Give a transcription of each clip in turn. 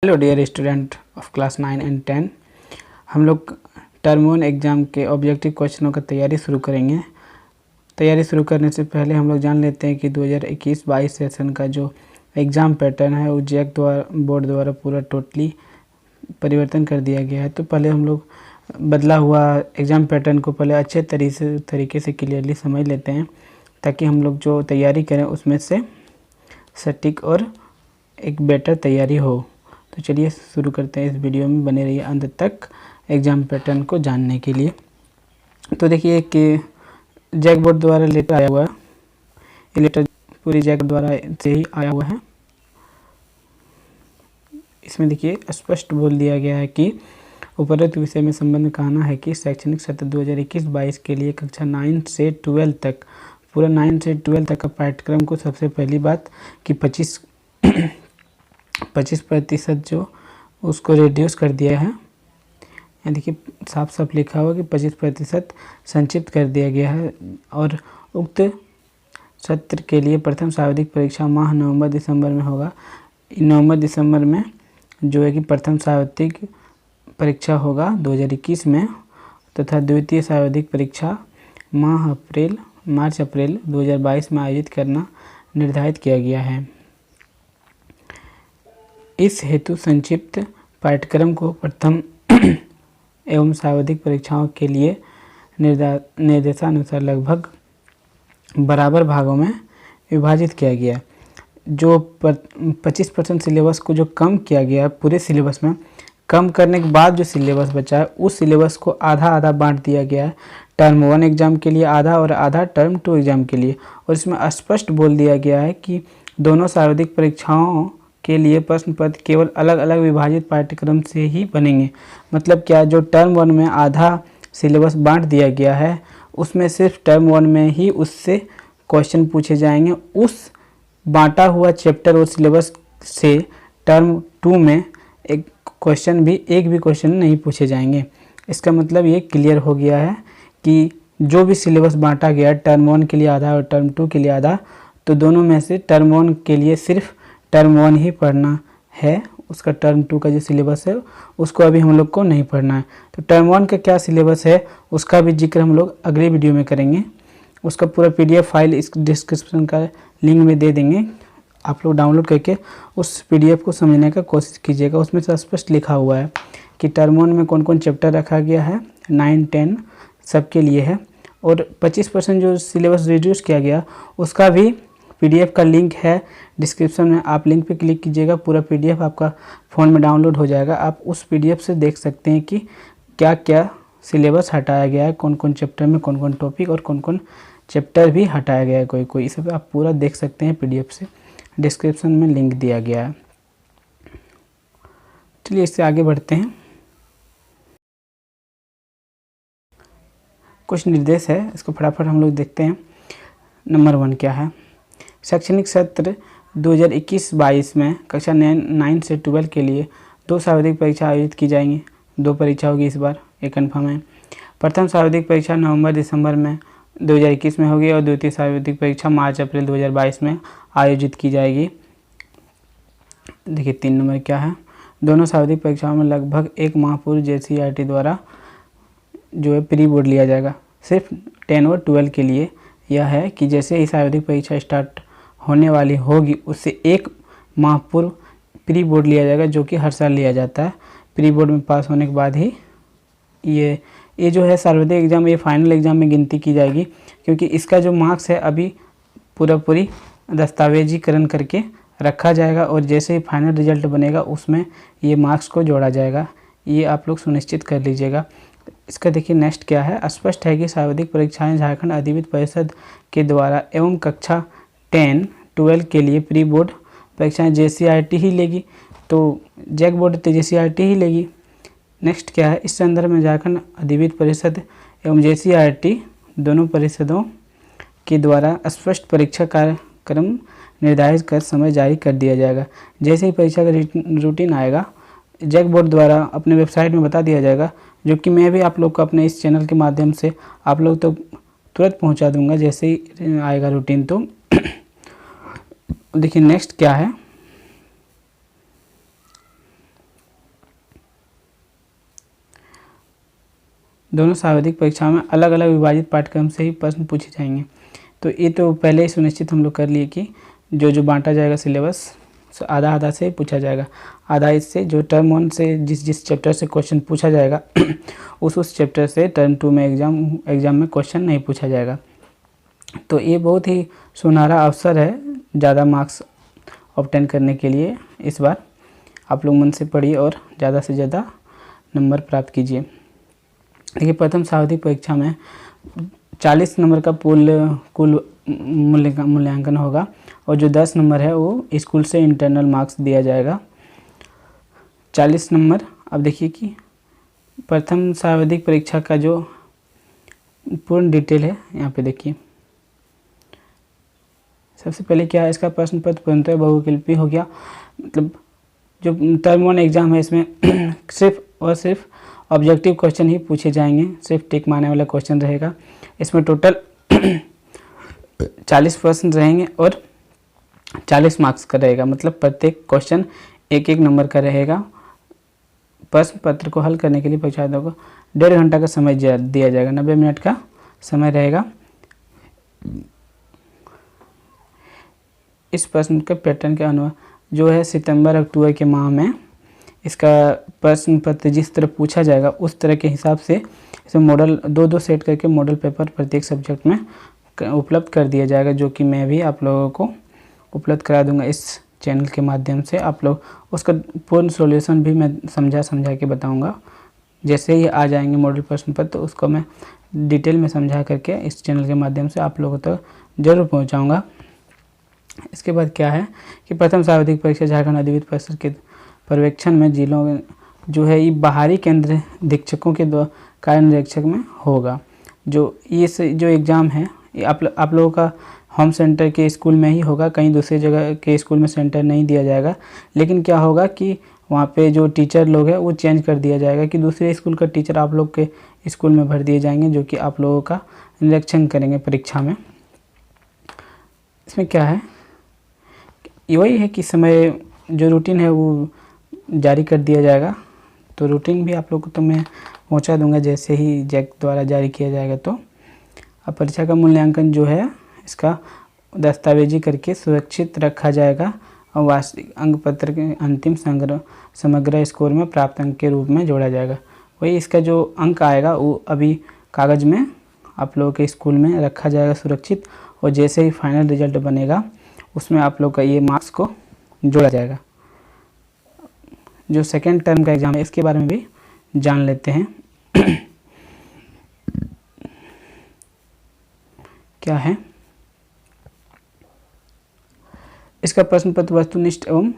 Hello dear student of class 9 and 10। हम लोग term 1 exam के ऑब्जेक्टिव क्वेश्चनों का तैयारी शुरू करेंगे। तैयारी शुरू करने से पहले हम लोग जान लेते हैं कि 2021-22 सेशन का जो एग्ज़ाम पैटर्न है वो जैक बोर्ड द्वारा पूरा टोटली परिवर्तन कर दिया गया है। तो पहले हम लोग बदला हुआ एग्ज़ाम पैटर्न को पहले अच्छे तरीके से क्लियरली समझ लेते हैं, ताकि हम लोग जो तैयारी करें उसमें से सटीक और एक बेटर तैयारी हो। तो चलिए शुरू करते हैं। इस वीडियो में बने रहिए अंत तक एग्ज़ाम पैटर्न को जानने के लिए। तो देखिए कि जैक बोर्ड द्वारा लेटर आया हुआ है, ये लेटर पूरी जैक द्वारा से ही आया हुआ है। इसमें देखिए स्पष्ट बोल दिया गया है कि उपरोक्त विषय में संबंध कहना है कि शैक्षणिक सत्र 2021-22 के लिए कक्षा 9 से 12 तक, पूरा 9 से 12 तक का पाठ्यक्रम को सबसे पहली बात कि 25% जो उसको रिड्यूस कर दिया है। यहाँ देखिए साफ साफ लिखा हुआ कि 25% संक्षिप्त कर दिया गया है। और उक्त सत्र के लिए प्रथम सार्वधिक परीक्षा माह नवंबर-दिसंबर में होगा। नवंबर-दिसंबर में जो है कि प्रथम सार्वधिक परीक्षा होगा 2021 में, तथा द्वितीय सार्वधिक परीक्षा मार्च-अप्रैल 2022 में आयोजित करना निर्धारित किया गया है। इस हेतु संक्षिप्त पाठ्यक्रम को प्रथम एवं सार्वधिक परीक्षाओं के लिए निर्देशानुसार लगभग बराबर भागों में विभाजित किया गया। जो 25% सिलेबस को जो कम किया गया है, पूरे सिलेबस में कम करने के बाद जो सिलेबस बचा है उस सिलेबस को आधा आधा बांट दिया गया है। टर्म 1 एग्ज़ाम के लिए आधा और आधा टर्म 2 एग्ज़ाम के लिए। और इसमें स्पष्ट बोल दिया गया है कि दोनों सार्वधिक परीक्षाओं के लिए प्रश्न पत्र केवल अलग अलग विभाजित पाठ्यक्रम से ही बनेंगे। मतलब क्या, जो टर्म 1 में आधा सिलेबस बांट दिया गया है उसमें सिर्फ टर्म 1 में ही उससे क्वेश्चन पूछे जाएंगे। उस बांटा हुआ चैप्टर और सिलेबस से टर्म 2 में एक भी क्वेश्चन नहीं पूछे जाएंगे। इसका मतलब ये क्लियर हो गया है कि जो भी सिलेबस बांटा गया टर्म 1 के लिए आधा और टर्म 2 के लिए आधा, तो दोनों में से टर्म 1 के लिए सिर्फ टर्म 1 ही पढ़ना है। उसका टर्म 2 का जो सिलेबस है उसको अभी हम लोग को नहीं पढ़ना है। तो टर्म 1 का क्या सिलेबस है उसका भी जिक्र हम लोग अगले वीडियो में करेंगे। उसका पूरा PDF फाइल इस डिस्क्रिप्शन का लिंक में दे देंगे। आप लोग डाउनलोड करके उस PDF को समझने का कोशिश कीजिएगा। उसमें से स्पष्ट लिखा हुआ है कि टर्म 1 में कौन कौन चैप्टर रखा गया है, 9, 10 सबके लिए है। और 25% जो सिलेबस रिड्यूस किया गया उसका भी PDF का लिंक है डिस्क्रिप्शन में। आप लिंक पे क्लिक कीजिएगा, पूरा PDF आपका फ़ोन में डाउनलोड हो जाएगा। आप उस PDF से देख सकते हैं कि क्या क्या सिलेबस हटाया गया है, कौन कौन चैप्टर में कौन कौन टॉपिक और कौन कौन चैप्टर भी हटाया गया है कोई। इस पर आप पूरा देख सकते हैं PDF से, डिस्क्रिप्शन में लिंक दिया गया है। चलिए इससे आगे बढ़ते हैं। कुछ निर्देश है, इसको फटाफट हम लोग देखते हैं। नंबर 1 क्या है? शैक्षणिक सत्र 2021-22 में कक्षा 9 से 12 के लिए 2 सार्वधिक परीक्षा आयोजित की जाएंगी। 2 परीक्षा होगी इस बार, ये कन्फर्म है। प्रथम सार्वधिक परीक्षा नवंबर-दिसंबर में 2021 में होगी और द्वितीय सार्वधिक परीक्षा मार्च-अप्रैल 2022 में आयोजित की जाएगी। देखिए 3 नंबर क्या है? दोनों सार्वधिक परीक्षाओं में लगभग 1 माह पूर्व JCERT द्वारा जो है प्री बोर्ड लिया जाएगा। सिर्फ 10 और 12 के लिए यह है कि जैसे ही सार्वधिक परीक्षा स्टार्ट होने वाली होगी उससे 1 माह पूर्व प्री बोर्ड लिया जाएगा, जो कि हर साल लिया जाता है। प्री बोर्ड में पास होने के बाद ही ये जो है सार्वधिक एग्ज़ाम, ये फाइनल एग्ज़ाम में गिनती की जाएगी, क्योंकि इसका जो मार्क्स है अभी पूरी दस्तावेजीकरण करके रखा जाएगा और जैसे ही फाइनल रिजल्ट बनेगा उसमें ये मार्क्स को जोड़ा जाएगा। ये आप लोग सुनिश्चित कर लीजिएगा। इसका देखिए नेक्स्ट क्या है? स्पष्ट है कि सार्वधिक परीक्षाएं झारखंड अधिविद्य परिषद के द्वारा एवं कक्षा 10, 12 के लिए प्री बोर्ड परीक्षाएं JCERT ही लेगी। तो जैक बोर्ड तो JCERT ही लेगी। नेक्स्ट क्या है? इस संदर्भ में झारखंड अधिविद्य परिषद एवं JCERT दोनों परिषदों के द्वारा स्पष्ट परीक्षा कार्यक्रम निर्धारित कर समय जारी कर दिया जाएगा। जैसे ही परीक्षा का रूटीन आएगा जैक बोर्ड द्वारा अपने वेबसाइट में बता दिया जाएगा, जो कि मैं भी आप लोग को अपने इस चैनल के माध्यम से आप लोग तो तुरंत पहुंचा दूंगा जैसे ही आएगा रूटीन। तो देखिए नेक्स्ट क्या है? दोनों सार्वधिक परीक्षाओं में अलग अलग विभाजित पाठ्यक्रम से ही प्रश्न पूछे जाएंगे। तो ये तो पहले ही सुनिश्चित हम लोग कर लिए कि जो बांटा जाएगा सिलेबस आधा आधा से पूछा जाएगा। आधा इससे जो टर्म 1 से जिस चैप्टर से क्वेश्चन पूछा जाएगा उस चैप्टर से टर्म 2 में एग्ज़ाम में क्वेश्चन नहीं पूछा जाएगा। तो ये बहुत ही सुनहरा अवसर है ज़्यादा मार्क्स ऑब्टेन करने के लिए। इस बार आप लोग मन से पढ़िए और ज़्यादा से ज़्यादा नंबर प्राप्त कीजिए। देखिए, प्रथम सार्वधिक परीक्षा में 40 नंबर का कुल मूल्यांकन होगा और जो 10 नंबर है वो स्कूल से इंटरनल मार्क्स दिया जाएगा 40 नंबर। अब देखिए कि प्रथम सार्वधिक परीक्षा का जो पूर्ण डिटेल है यहाँ पे देखिए। सबसे पहले क्या है, इसका प्रश्न पत्र पूर्णतः बहुविकल्पी हो गया। मतलब जो टर्म 1 एग्ज़ाम है इसमें सिर्फ और सिर्फ ऑब्जेक्टिव क्वेश्चन ही पूछे जाएंगे, सिर्फ टिक मारने वाला क्वेश्चन रहेगा। इसमें टोटल 40 प्रश्न रहेंगे और 40 मार्क्स का रहेगा। मतलब प्रत्येक क्वेश्चन 1-1 नंबर का रहेगा। प्रश्न पत्र को हल करने के लिए परीक्षार्थियों को 1.5 घंटा का समय दिया जाएगा। 90 मिनट का समय रहेगा। इस प्रश्न के पैटर्न के अनुसार जो है सितंबर अक्टूबर के माह में इसका प्रश्न पत्र जिस तरह पूछा जाएगा उस तरह के हिसाब से इसमें मॉडल 2-2 सेट करके मॉडल पेपर प्रत्येक सब्जेक्ट में उपलब्ध कर दिया जाएगा, जो कि मैं भी आप लोगों को उपलब्ध करा दूंगा इस चैनल के माध्यम से। आप लोग उसका पूर्ण सॉल्यूशन भी मैं समझा के बताऊंगा। जैसे ही आ जाएंगे मॉडल प्रश्न पत्र तो उसको मैं डिटेल में समझा करके इस चैनल के माध्यम से आप लोगों तक जरूर पहुँचाऊँगा। इसके बाद क्या है कि प्रथम सार्वधिक परीक्षा झारखंड अधिविद्य परिषद के पर्यवेक्षण में जिलों जो है ये बाहरी केंद्र अधीक्षकों के कार्य निरीक्षक में होगा। जो एग्ज़ाम है ये आप लोगों का होम सेंटर के स्कूल में ही होगा, कहीं दूसरी जगह के स्कूल में सेंटर नहीं दिया जाएगा। लेकिन क्या होगा कि वहाँ पे जो टीचर लोग हैं वो चेंज कर दिया जाएगा कि दूसरे स्कूल का टीचर आप लोग के स्कूल में भर दिए जाएंगे, जो कि आप लोगों का निरीक्षण करेंगे परीक्षा में। इसमें क्या है, वही है कि समय जो रूटीन है वो जारी कर दिया जाएगा। तो रूटीन भी आप लोग को तो मैं पहुंचा दूंगा जैसे ही जैक द्वारा जारी किया जाएगा। तो अब परीक्षा का मूल्यांकन जो है इसका दस्तावेजी करके सुरक्षित रखा जाएगा और वार्षिक अंक पत्र के अंतिम समग्र स्कोर में प्राप्त अंक के रूप में जोड़ा जाएगा। वही इसका जो अंक आएगा वो अभी कागज़ में आप लोगों के स्कूल में रखा जाएगा सुरक्षित, और जैसे ही फाइनल रिजल्ट बनेगा उसमें आप लोग का ये मार्क्स को जोड़ा जाएगा। जो सेकेंड टर्म का एग्ज़ाम है इसके बारे में भी जान लेते हैं। क्या है, इसका प्रश्न पत्र वस्तुनिष्ठ एवं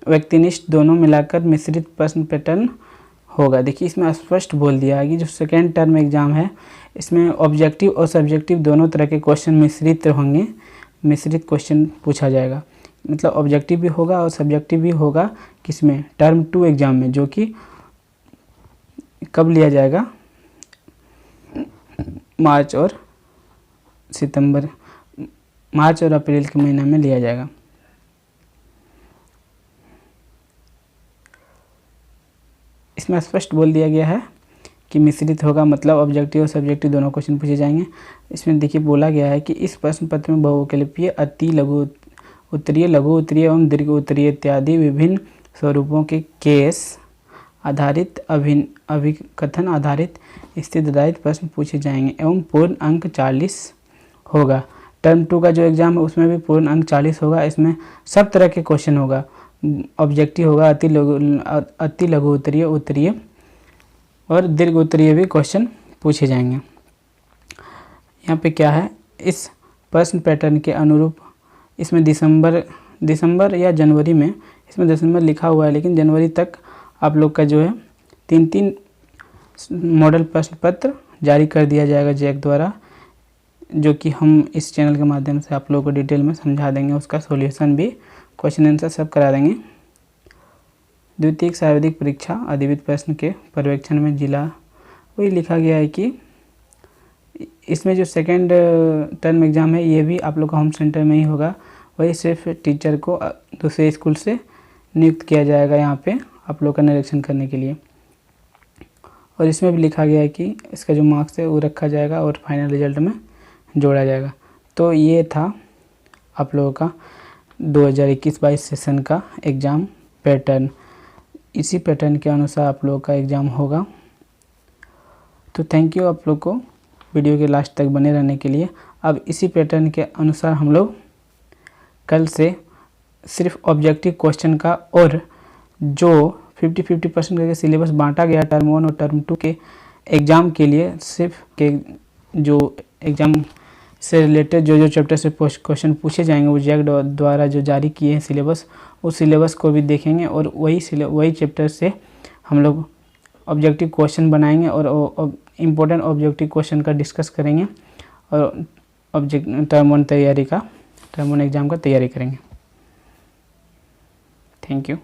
व्यक्तिनिष्ठ दोनों मिलाकर मिश्रित प्रश्न पैटर्न होगा। देखिए, इसमें स्पष्ट बोल दिया है कि जो सेकेंड टर्म एग्ज़ाम है इसमें ऑब्जेक्टिव और सब्जेक्टिव दोनों तरह के क्वेश्चन मिश्रित होंगे। मिश्रित क्वेश्चन पूछा जाएगा, मतलब ऑब्जेक्टिव भी होगा और सब्जेक्टिव भी होगा। किसमें, टर्म 2 एग्ज़ाम में, जो कि कब लिया जाएगा, मार्च और अप्रैल के महीना में लिया जाएगा। इसमें स्पष्ट बोल दिया गया है कि मिश्रित होगा, मतलब ऑब्जेक्टिव और सब्जेक्टिव दोनों क्वेश्चन पूछे जाएंगे। इसमें देखिए बोला गया है कि इस प्रश्न पत्र में बहुविकल्पीय, अति लघु उत्तरीय, लघु उत्तरीय एवं दीर्घ उत्तरीय इत्यादि विभिन्न स्वरूपों के केस आधारित, अभिकथन आधारित, स्थिति आधारित प्रश्न पूछे जाएंगे एवं पूर्ण अंक 40 होगा। टर्म 2 का जो एग्ज़ाम है उसमें भी पूर्ण अंक 40 होगा। इसमें सब तरह के क्वेश्चन होगा, ऑब्जेक्टिव होगा, अति लघु उत्तरीय, उत्तरीय और दीर्घ उत्तरीय भी क्वेश्चन पूछे जाएंगे। यहाँ पे क्या है, इस प्रश्न पैटर्न के अनुरूप इसमें दिसंबर या जनवरी में, इसमें दिसंबर लिखा हुआ है लेकिन जनवरी तक आप लोग का जो है 3 मॉडल प्रश्न पत्र जारी कर दिया जाएगा जैक द्वारा, जो कि हम इस चैनल के माध्यम से आप लोगों को डिटेल में समझा देंगे। उसका सॉल्यूशन भी, क्वेश्चन आंसर सब करा देंगे। द्वितीय सार्वधिक परीक्षा अधिविद्य प्रश्न के पर्यवेक्षण में जिला, वही लिखा गया है कि इसमें जो सेकेंड टर्म एग्ज़ाम है ये भी आप लोग का होम सेंटर में ही होगा। वही सिर्फ टीचर को दूसरे स्कूल से नियुक्त किया जाएगा यहाँ पे आप लोग का निरीक्षण करने के लिए। और इसमें भी लिखा गया है कि इसका जो मार्क्स है वो रखा जाएगा और फाइनल रिजल्ट में जोड़ा जाएगा। तो ये था आप लोगों का 2021-22 सेशन का एग्ज़ाम पैटर्न। इसी पैटर्न के अनुसार आप लोगों का एग्ज़ाम होगा। तो थैंक यू आप लोग को वीडियो के लास्ट तक बने रहने के लिए। अब इसी पैटर्न के अनुसार हम लोग कल से सिर्फ ऑब्जेक्टिव क्वेश्चन का और जो 50-50% करके सिलेबस बांटा गया टर्म 1 और टर्म 2 के एग्ज़ाम के लिए, सिर्फ के जो एग्ज़ाम से रिलेटेड जो चैप्टर से क्वेश्चन पूछे जाएंगे वो जैक द्वारा जो जारी किए हैं सिलेबस, उस सिलेबस को भी देखेंगे और वही चैप्टर से हम लोग ऑब्जेक्टिव क्वेश्चन बनाएंगे और इम्पोर्टेंट ऑब्जेक्टिव क्वेश्चन का डिस्कस करेंगे और टर्म 1 एग्ज़ाम का तैयारी करेंगे। Thank you.